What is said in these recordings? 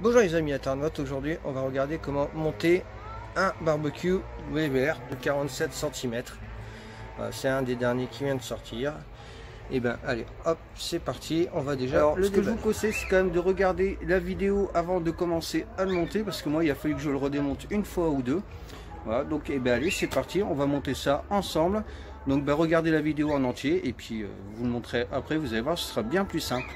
Bonjour les amis internautes, aujourd'hui on va regarder comment monter un barbecue Weber de 47 cm. C'est un des derniers qui vient de sortir. Et ben allez, hop, c'est parti, on va déjà... Alors, ce que je vous conseille, c'est quand même de regarder la vidéo avant de commencer à le monter, parce que moi, il a fallu que je le redémonte une fois ou deux. Voilà, donc et ben allez, c'est parti, on va monter ça ensemble. Donc ben, regardez la vidéo en entier, et puis vous le montrez après, vous allez voir, ce sera bien plus simple.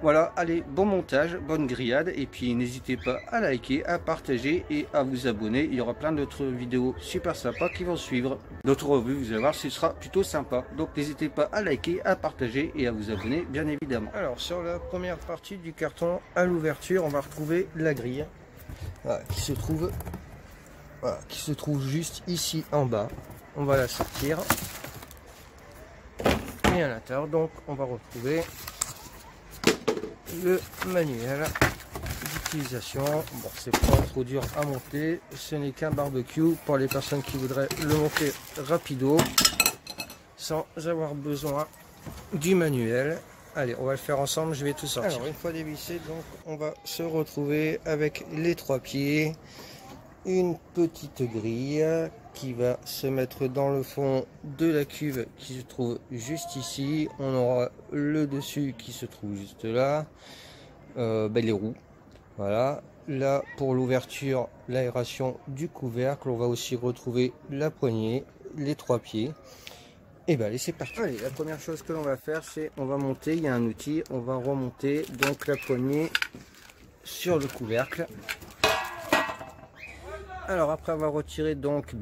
Voilà, allez, bon montage, bonne grillade, et puis n'hésitez pas à liker, à partager et à vous abonner. Il y aura plein d'autres vidéos super sympas qui vont suivre. D'autres revues, vous allez voir, ce sera plutôt sympa. Donc n'hésitez pas à liker, à partager et à vous abonner, bien évidemment. Alors sur la première partie du carton, à l'ouverture, on va retrouver la grille qui se trouve juste ici en bas. On va la sortir. Et à l'intérieur, donc, on va retrouver le manuel d'utilisation. Bon, c'est pas trop dur à monter, ce n'est qu'un barbecue pour les personnes qui voudraient le monter rapido sans avoir besoin du manuel. Allez, on va le faire ensemble, je vais tout sortir. Alors une fois dévissé, donc on va se retrouver avec les trois pieds, une petite grille qui va se mettre dans le fond de la cuve qui se trouve juste ici. On aura le dessus qui se trouve juste là, les roues, voilà. Là pour l'ouverture, l'aération du couvercle, on va aussi retrouver la poignée, les trois pieds. Et ben allez, c'est parti. Allez, la première chose que l'on va faire, c'est on va monter, il y a un outil, on va remonter donc la poignée sur le couvercle. Alors après avoir retiré donc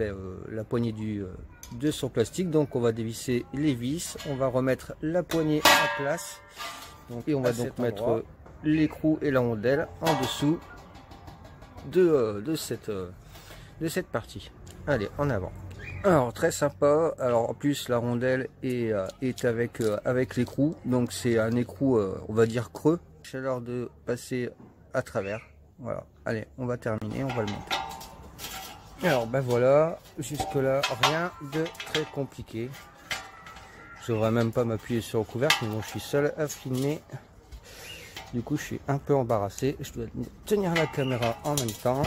la poignée de son plastique, donc on va dévisser les vis, on va remettre la poignée en place, donc, et on va donc mettre l'écrou et la rondelle en dessous de cette partie. Allez, en avant. Alors très sympa, alors en plus la rondelle est avec l'écrou, donc c'est un écrou on va dire creux, chaleur de passer à travers. Voilà, allez, on va terminer, on va le monter. Alors ben voilà, jusque là rien de très compliqué. Je devrais même pas m'appuyer sur le couvercle, mais bon, je suis seul à filmer. Du coup je suis un peu embarrassé, je dois tenir la caméra en même temps.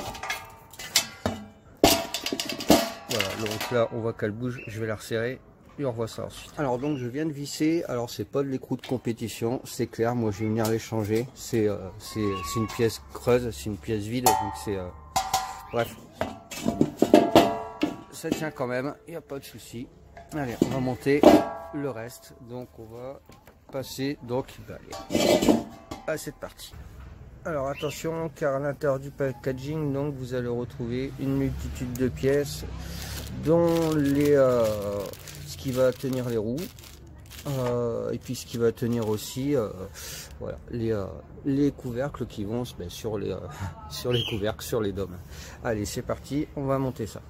Voilà, donc là on voit qu'elle bouge, je vais la resserrer et on revoit ça ensuite. Alors donc je viens de visser, alors c'est pas de l'écrou de compétition, c'est clair, moi je vais venir les changer. C'est une pièce creuse, c'est une pièce vide, donc c'est... bref. Ça tient quand même, il n'y a pas de souci. Allez, on va monter le reste. Donc on va passer donc à cette partie. Alors attention, car à l'intérieur du packaging, donc vous allez retrouver une multitude de pièces, dont ce qui va tenir les roues, et puis ce qui va tenir aussi voilà, les couvercles qui vont sur les couvercles, sur les dômes. Allez, c'est parti, on va monter ça.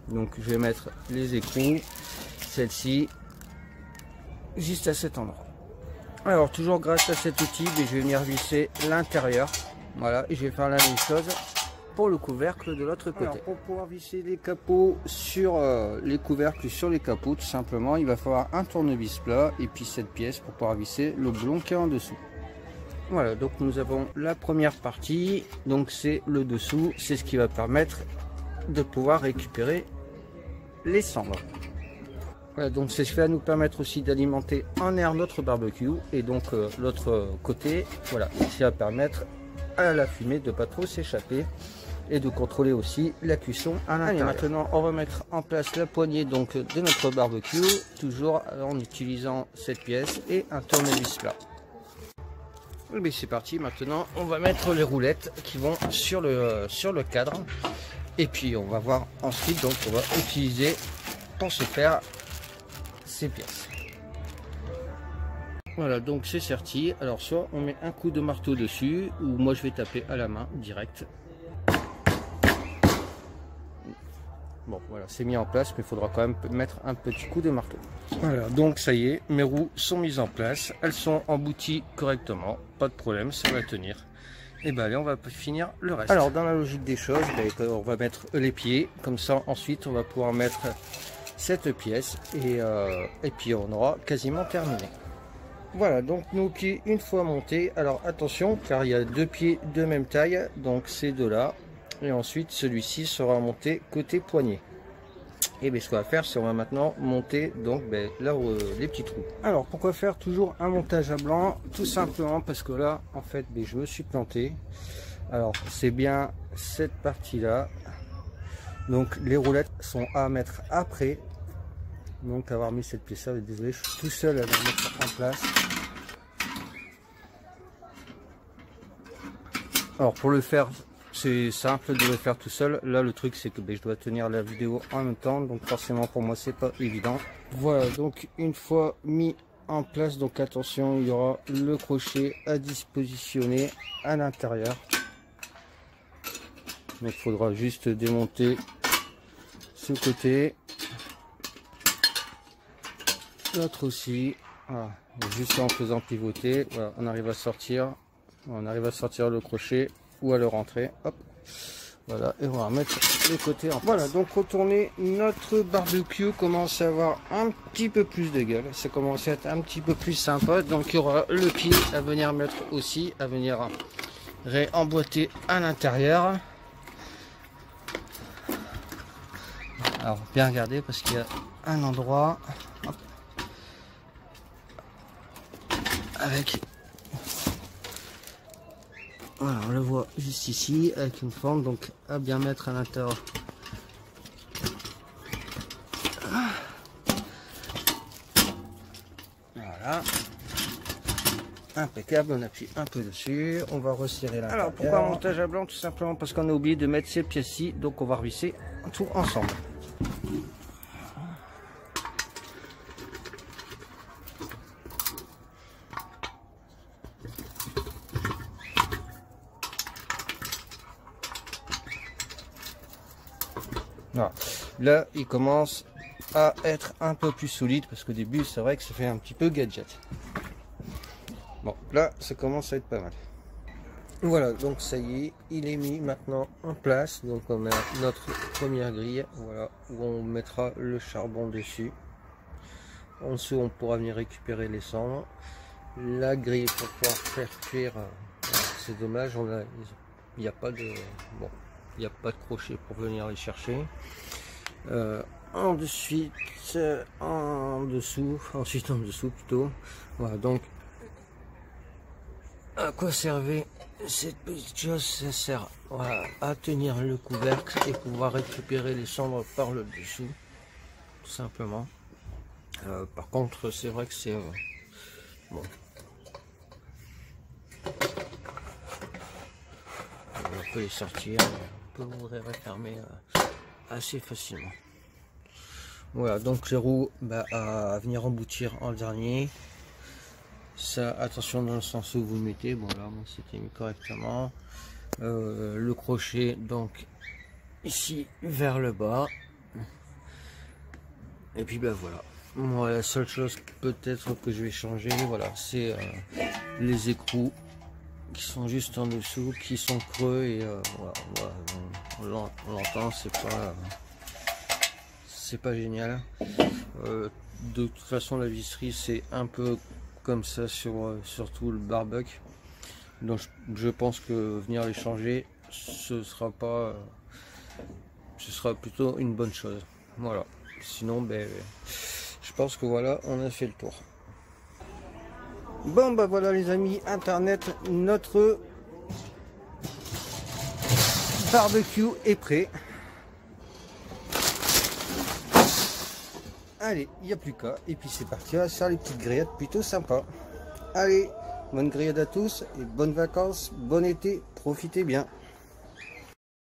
Donc je vais mettre les écrous, celle-ci, juste à cet endroit. Alors toujours grâce à cet outil, je vais venir visser l'intérieur. Voilà, et je vais faire la même chose pour le couvercle de l'autre côté. Alors, pour pouvoir visser les capots sur les couvercles sur les capots, tout simplement, il va falloir un tournevis plat et puis cette pièce pour pouvoir visser le boulon qui est en dessous. Voilà, donc nous avons la première partie, donc c'est le dessous, c'est ce qui va permettre de pouvoir récupérer les cendres. Voilà, donc c'est ce qui va nous permettre aussi d'alimenter en air notre barbecue, et donc l'autre côté, voilà, ça va permettre à la fumée de pas trop s'échapper et de contrôler aussi la cuisson à l'intérieur. Maintenant on va mettre en place la poignée donc de notre barbecue, toujours en utilisant cette pièce et un tournevis plat. Et c'est parti, maintenant on va mettre les roulettes qui vont sur le cadre. Et puis on va voir ensuite, donc on va utiliser pour se faire ces pièces. Voilà, donc c'est sorti. Alors soit on met un coup de marteau dessus, ou moi je vais taper à la main direct. Bon voilà, c'est mis en place, mais il faudra quand même mettre un petit coup de marteau. Voilà, donc ça y est, mes roues sont mises en place, elles sont embouties correctement, pas de problème, ça va tenir. Et ben allez, on va finir le reste. Alors dans la logique des choses, on va mettre les pieds, comme ça ensuite on va pouvoir mettre cette pièce et puis on aura quasiment terminé. Voilà, donc nos pieds une fois montés, alors attention car il y a deux pieds de même taille, donc ces deux là, et ensuite celui-ci sera monté côté poignet. Et bien ce qu'on va faire, c'est on va maintenant monter donc là les petits trous. Alors pourquoi faire toujours un montage à blanc? Tout simplement parce que là en fait je me suis planté. Alors c'est bien cette partie là, donc les roulettes sont à mettre après. Donc avoir mis cette pièce là, désolé, je suis tout seul à la mettre en place. Alors pour le faire, c'est simple de le faire tout seul. Là le truc c'est que je dois tenir la vidéo en même temps, donc forcément pour moi c'est pas évident. Voilà, donc une fois mis en place, donc attention, il y aura le crochet à dispositionner à l'intérieur. Donc il faudra juste démonter ce côté, l'autre aussi, voilà. Juste en faisant pivoter, voilà, on arrive à sortir le crochet ou à le rentrer, hop, voilà, et on va remettre le côté en place. Voilà, donc retourner, notre barbecue commence à avoir un petit peu plus de gueule, ça commence à être un petit peu plus sympa, donc il y aura le pied à venir mettre aussi, à venir réemboîter à l'intérieur. Alors bien regarder parce qu'il y a un endroit, hop, avec, voilà, on le voit juste ici avec une forme, donc à bien mettre à l'intérieur. Voilà, impeccable. On appuie un peu dessus, on va resserrer là. Alors pourquoi un montage à blanc? Tout simplement parce qu'on a oublié de mettre ces pièces-ci, donc on va revisser tout ensemble. Voilà. Là il commence à être un peu plus solide parce qu'au début c'est vrai que ça fait un petit peu gadget. Bon là ça commence à être pas mal. Voilà, donc ça y est, il est mis maintenant en place. Donc on a notre première grille, voilà, où on mettra le charbon dessus. En dessous on pourra venir récupérer les cendres. La grille pour pouvoir faire cuire, c'est dommage, il n'y a pas de crochet pour venir les chercher. Ensuite en dessous plutôt. Voilà, donc à quoi servait cette petite chose? Ça sert, voilà, à tenir le couvercle et pouvoir récupérer les cendres par le dessous, tout simplement. Par contre c'est vrai que c'est bon. On peut les sortir, on peut ouvrir et fermer assez facilement. Voilà, donc les roues à venir emboutir en dernier. Ça, attention dans le sens où vous le mettez. Bon là, c'était mis correctement. Le crochet donc ici vers le bas. Et puis voilà. Moi, la seule chose peut-être que je vais changer, voilà, c'est les écrous qui sont juste en dessous, qui sont creux et voilà, on l'entend, c'est pas génial. De toute façon la visserie c'est un peu comme ça sur tout le barbecue, donc je pense que venir les changer ce sera plutôt une bonne chose. Voilà, sinon je pense que voilà, on a fait le tour. Bon voilà les amis, internet, notre barbecue est prêt. Allez, il n'y a plus qu'à, et puis c'est parti, on va faire les petites grillades plutôt sympas. Allez, bonne grillade à tous et bonnes vacances, bon été, profitez bien.